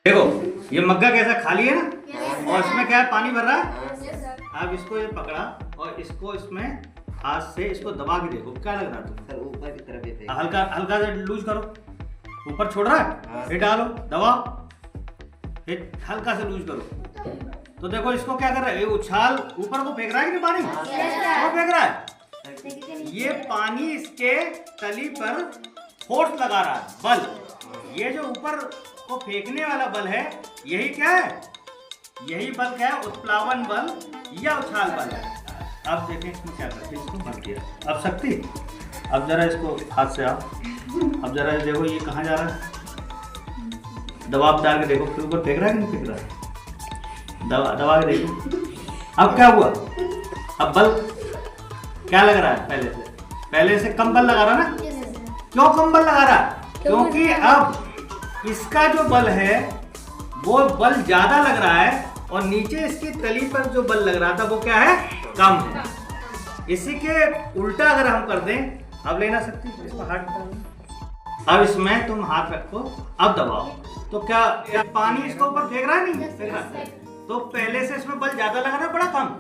देखो ये मग्गा कैसा खाली है ना, और इसमें क्या है, पानी भर रहा है। अब इसको ये पकड़ा और इसको इसमें हाथ से इसको दबा के देखो, क्या लग रहा है तुमको? सर ऊपर की तरफ ये हल्का हल्का से लूज करो, ऊपर छोड़ रहा है, ये डालो, दबाओ, ये हल्का से लूज करो। तो देखो इसको क्या कर रहा है, ये उछाल ऊपर को फेंक रहा है कि पानी वो फेंक रहा है। ये पानी इसके तली पर फोर्स लगा रहा है, बल। ये जो ऊपर को फेंकने वाला बल है, यही क्या है, यही बल क्या है, उत्प्लावन बल या उछाल बल है। अब देखें इसमें क्या करते हैं, इसको भर दिया। अब शक्ति, अब जरा इसको हाथ से आप, अब जरा देखो ये कहाँ जा रहा है, दबाव डाल के देखो, फिर ऊपर फेंक रहा है कि नहीं फेंक रहा है, दबा के देखो। अब क्या हुआ, अब बल क्या लग रहा है, पहले से कम बल लगा रहा ना। क्यों कम बल लगा रहा, क्योंकि अब इसका जो बल है वो बल ज्यादा लग रहा है, और नीचे इसकी तली पर जो बल लग रहा था वो क्या है, कम है। इसी के उल्टा अगर हम कर दें, अब लेना सकती है इसको हाथ डालो, अब इसमें तुम हाथ रखो, अब दबाओ, तो क्या पानी इसको ऊपर फेंक रहा है, नहीं फेंक रहा। तो पहले से इसमें बल ज्यादा लगाना पड़ा, कम,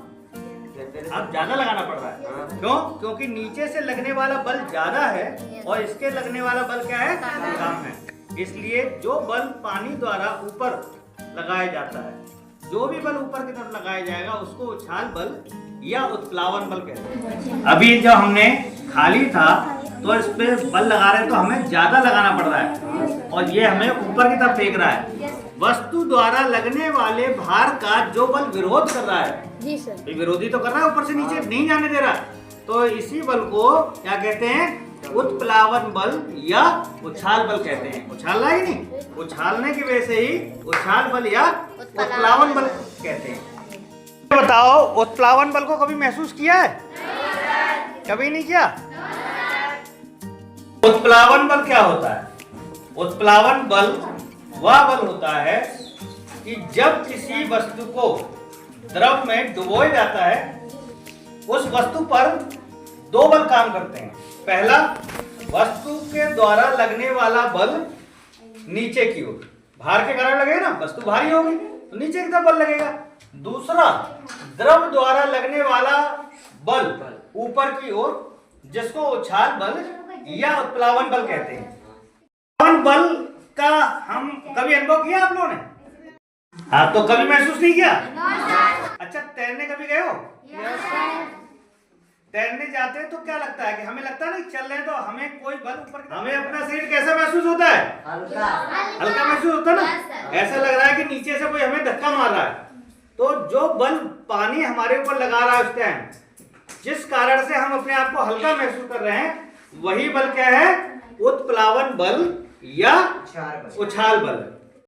अब ज्यादा लगाना पड़ रहा है। क्यों, क्योंकि नीचे से लगने वाला बल ज्यादा है और इसके लगने वाला बल क्या है, कम है। इसलिए जो बल पानी द्वारा ऊपर लगाया जाता है, जो भी बल ऊपर की तरफ लगाया जाएगा उसको उछाल बल या उत्प्लावन बल कहते हैं। अभी जब हमने खाली था तो इस पे बल लगा रहे हैं तो हमें ज्यादा लगाना पड़ रहा है, और ये हमें ऊपर की तरफ फेंक रहा है। वस्तु द्वारा लगने वाले भार का जो बल विरोध कर रहा है, जी सर, विरोधी तो कर रहा है, ऊपर से नीचे नहीं जाने दे रहा, तो इसी बल को क्या कहते हैं, उत्प्लावन बल या उछाल बल कहते हैं। उछाल रहा है नहीं, उछालने की वजह से ही उछाल बल या उत्प्लावन बल कहते हैं। बताओ, उत्प्लावन बल को कभी महसूस किया है? कभी नहीं किया। उत्प्लावन बल क्या होता है? उत्प्लावन बल वह बल होता है कि जब किसी वस्तु को द्रव में डुबोया जाता है, उस वस्तु पर दो बल काम करते हैं। पहला, वस्तु के द्वारा लगने वाला बल नीचे की ओर, भार के कारण लगेगा ना, वस्तु भारी होगी तो नीचे की तरफ बल लगेगा। दूसरा, द्रव द्वारा लगने वाला बल ऊपर की ओर, जिसको उछाल बल या उत्प्लावन बल कहते हैं। उत्प्लावन बल का हम कभी अनुभव किया आप लोगों ने? हाँ, तो कभी महसूस नहीं किया? अच्छा, तैरने कभी गए हो? तैरने जाते हैं तो क्या लगता है कि हमें लगता है ना चल रहे हैं तो हमें कोई बल ऊपर, हमें अपना शरीर कैसा महसूस होता है? हल्का महसूस होता है ना, ऐसा लग रहा है कि नीचे से कोई हमें धक्का मार रहा है। तो जो बल पानी हमारे ऊपर लगा रहा है उस टाइम, जिस कारण से हम अपने आप को हल्का महसूस कर रहे हैं, वही बल क्या है, उत्प्लावन बल या उछाल बल।